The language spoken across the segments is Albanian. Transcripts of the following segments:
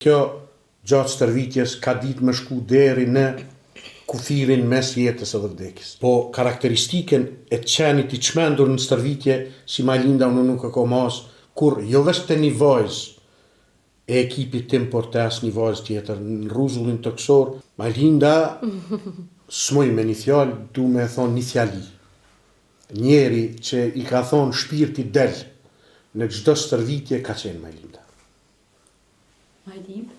Kjo gjatë stërvitjes ka ditë me shku deri në kufirin mes jetës edhe vdekjes. Po karakteristikën e qenit i çmendur në stërvitje, si Majlinda unë nuk e ko mas, kur jo vesh të një vajzë e ekipit tim, por të as një vajzë tjetër, në rruzullin të kësor, Majlinda, s'moj me një fjallë, du me thonë një fjali. Njeri që i ka thonë shpirti del në çdo stërvitje ka qenë Majlinda. Majlind,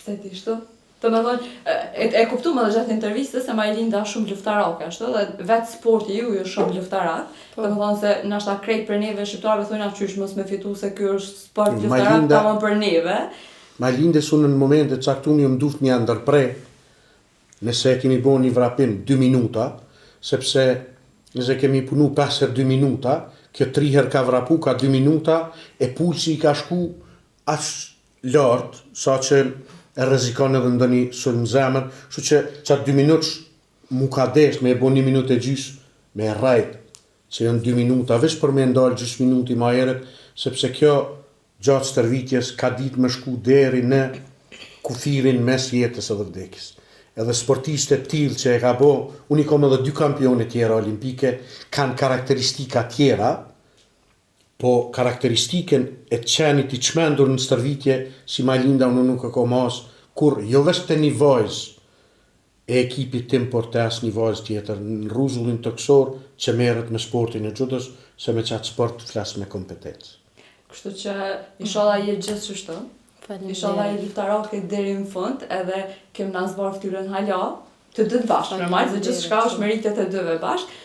pse ti shtu? Të me thonë, e kuptu më dhe gjatë intervistës se Majlinda shumë luftarake, ashtu, dhe vetë sporti ju shumë luftarak. Të me thonë se nashta krejt për neve shqiptarëve thonë qysh mos me fitu se kjo është sport luftarak tamam për neve. Majlindes unë në momentet caktun ju më duft një ndërprej, nëse kemi bo një vrapim 2 minuta, sepse nëse kemi punu 5 herë 2 minuta, kjo 3 herë ka vrapu, ka 2 minuta, e pulsi i ka shku aq lartë, sa që e rrezikon edhe ndonjë sulm zemër, kështu që qatë 2 minutës mu ka desh me e bo 1 minutë e gjys, me e rrajt, që janë 2 minuta, veç për me ndalë gjys minuti ma herët, sepse kjo gjatë stërvitjes ka ditë me shku deri në kufirin mes jetës edhe vdekjes. Edhe sportiste tillë që e ka bo, unë i kom edhe 2 kampione tjera olimpike, kanë karakteristika tjera, po karakteristikën e qenit i çmendur në stërvitje, si Majlinda unë nuk e ko mas, kur jo vesh të një vajzë e ekipit tim, por të as një vajzë tjetër, në rruzullin të kësor që merret me sportin e xudës, se me qatë sport flas me kompetencë. Kështu që inshallah je gjithë kështu. Inshallah je luftarake deri në fund, edhe kem na zbar ftyrën hala, të dy bashkë, normal, se gjithçka është meritet e dyve bashkë.